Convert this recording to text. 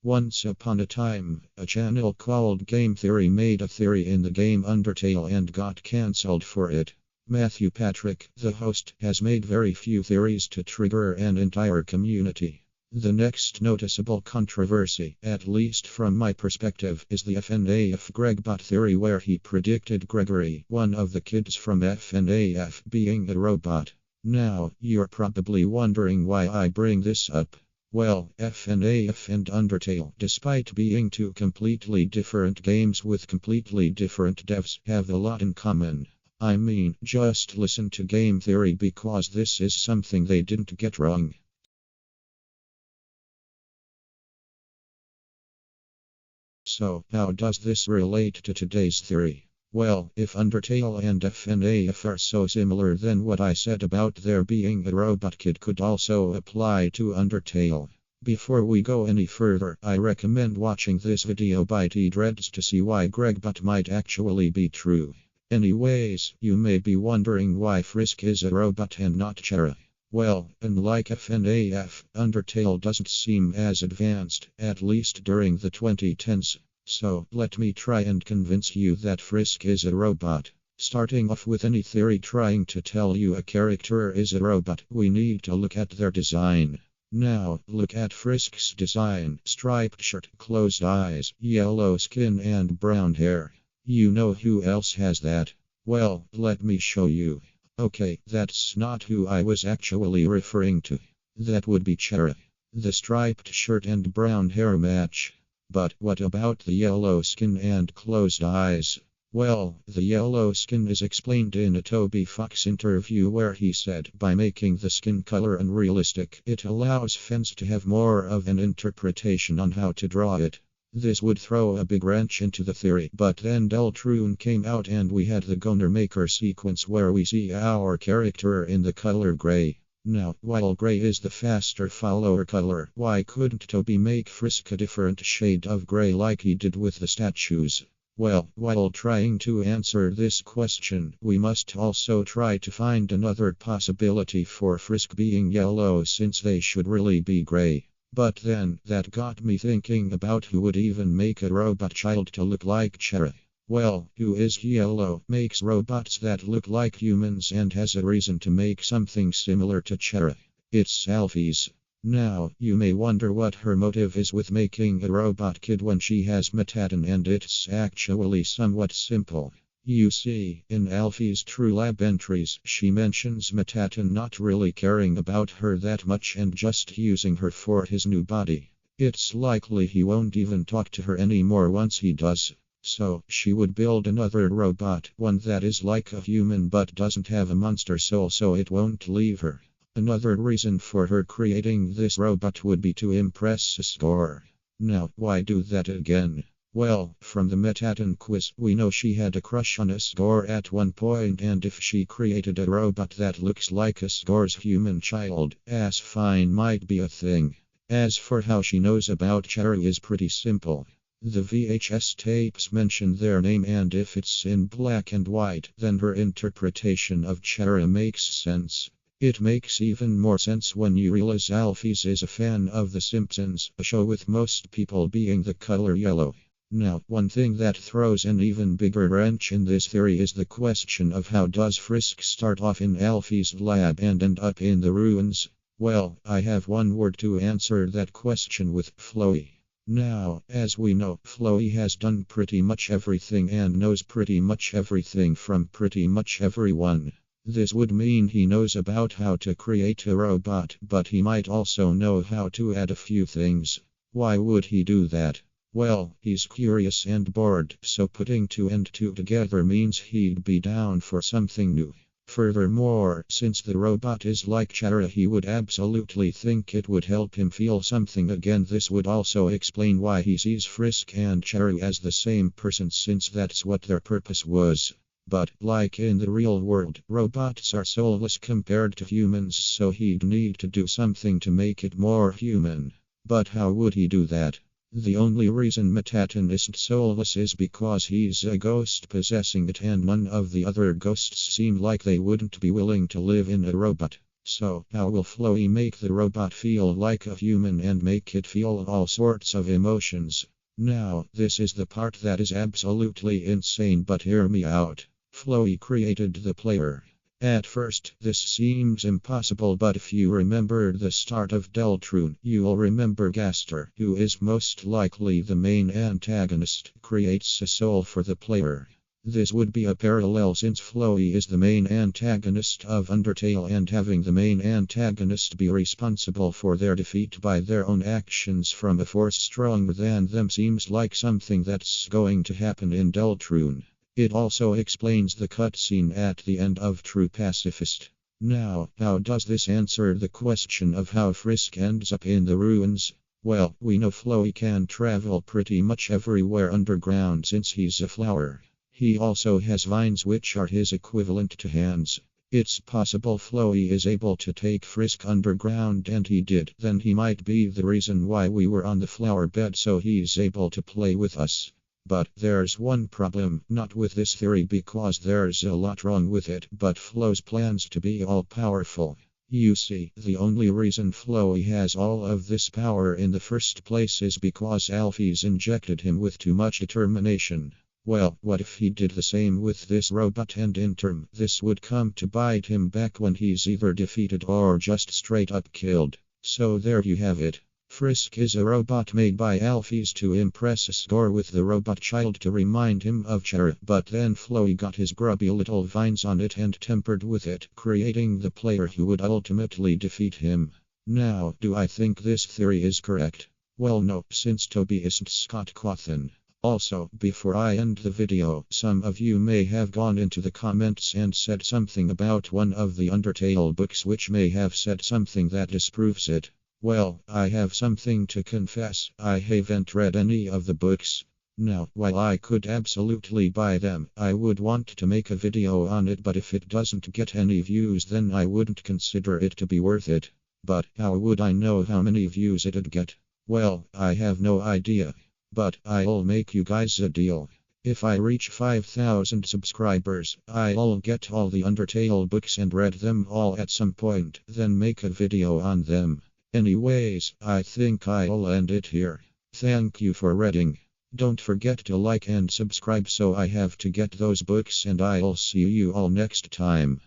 Once upon a time, a channel called Game Theory made a theory in the game Undertale and got cancelled for it. Matthew Patrick, the host, has made very few theories to trigger an entire community. The next noticeable controversy, at least from my perspective, is the FNAF Gregbot theory where he predicted Gregory, one of the kids from FNAF, being a robot. Now, you're probably wondering why I bring this up. Well, FNAF and Undertale, despite being two completely different games with completely different devs, have a lot in common. I mean, just listen to game theory because this is something they didn't get wrong. So, how does this relate to today's theory? Well, if Undertale and FNAF are so similar, then what I said about there being a robot kid could also apply to Undertale. Before we go any further, I recommend watching this video by T-Dreads to see why Gregbot might actually be true. Anyways, you may be wondering why Frisk is a robot and not Cherry. Well, unlike FNAF, Undertale doesn't seem as advanced, at least during the 2010s. So, let me try and convince you that Frisk is a robot. Starting off with any theory trying to tell you a character is a robot, we need to look at their design. Now, look at Frisk's design: striped shirt, closed eyes, yellow skin and brown hair. You know who else has that? Well, let me show you. Okay, that's not who I was actually referring to. That would be Cherry. The striped shirt and brown hair match. But what about the yellow skin and closed eyes? Well, the yellow skin is explained in a Toby Fox interview where he said by making the skin color unrealistic, it allows fans to have more of an interpretation on how to draw it. This would throw a big wrench into the theory, but then Deltrune came out and we had the Gunner Maker sequence where we see our character in the color gray. Now, while gray is the faster follower color, why couldn't Toby make Frisk a different shade of gray like he did with the statues? Well, while trying to answer this question, we must also try to find another possibility for Frisk being yellow since they should really be gray. But then, that got me thinking about who would even make a robot child to look like Cherry. Well, who is yellow, makes robots that look like humans and has a reason to make something similar to Cherry. It's Alphys. Now, you may wonder what her motive is with making a robot kid when she has Metatron, and it's actually somewhat simple. You see, in Alphys' True Lab entries, she mentions Metatron not really caring about her that much and just using her for his new body. It's likely he won't even talk to her anymore once he does. So, she would build another robot, one that is like a human but doesn't have a monster soul so it won't leave her. Another reason for her creating this robot would be to impress a score. Now, why do that again? Well, from the Metatron quiz, we know she had a crush on a score at one point, and if she created a robot that looks like a score's human child, as fine might be a thing. As for how she knows about Cherry is pretty simple. The VHS tapes mention their name, and if it's in black and white, then her interpretation of Cherry makes sense. It makes even more sense when you realize Alphys is a fan of The Simpsons, a show with most people being the color yellow. Now, one thing that throws an even bigger wrench in this theory is the question of how does Frisk start off in Alphys' lab and end up in the ruins? Well, I have one word to answer that question with: flowy. Now, as we know, Flowy has done pretty much everything and knows pretty much everything from pretty much everyone. This would mean he knows about how to create a robot, but he might also know how to add a few things. Why would he do that? Well, he's curious and bored, so putting two and two together means he'd be down for something new. Furthermore, since the robot is like Cherry, he would absolutely think it would help him feel something again. This would also explain why he sees Frisk and Cherry as the same person, since that's what their purpose was. But, like in the real world, robots are soulless compared to humans, so he'd need to do something to make it more human. But how would he do that? The only reason Metatron isn't soulless is because he's a ghost possessing it, and none of the other ghosts seem like they wouldn't be willing to live in a robot. So, how will Floey make the robot feel like a human and make it feel all sorts of emotions? Now, this is the part that is absolutely insane, but hear me out. Floey created the player. At first, this seems impossible, but if you remember the start of Deltrune, you'll remember Gaster, who is most likely the main antagonist, creates a soul for the player. This would be a parallel since Floey is the main antagonist of Undertale, and having the main antagonist be responsible for their defeat by their own actions from a force stronger than them seems like something that's going to happen in Deltrune. It also explains the cutscene at the end of True Pacifist. Now, how does this answer the question of how Frisk ends up in the ruins? Well, we know Floey can travel pretty much everywhere underground since he's a flower. He also has vines, which are his equivalent to hands. It's possible Floey is able to take Frisk underground, and he did. Then he might be the reason why we were on the flower bed, so he's able to play with us. But there's one problem, not with this theory because there's a lot wrong with it, but Flo's plans to be all powerful. You see, the only reason Floey has all of this power in the first place is because Alphys injected him with too much determination. Well, what if he did the same with this robot, and in turn, this would come to bite him back when he's either defeated or just straight up killed. So there you have it. Frisk is a robot made by Alphys to impress Score with the robot child to remind him of Cher, but then Floey got his grubby little vines on it and tempered with it, creating the player who would ultimately defeat him. Now, do I think this theory is correct? Well, no, since Toby isn't Scott Cawthon. Also, before I end the video, some of you may have gone into the comments and said something about one of the Undertale books which may have said something that disproves it. Well, I have something to confess. I haven't read any of the books. Now, while I could absolutely buy them, I would want to make a video on it, but if it doesn't get any views, then I wouldn't consider it to be worth it. But how would I know how many views it'd get? Well, I have no idea. But I'll make you guys a deal. If I reach 5,000 subscribers, I'll get all the Undertale books and read them all at some point, then make a video on them. Anyways, I think I'll end it here. Thank you for reading. Don't forget to like and subscribe so I have to get those books, and I'll see you all next time.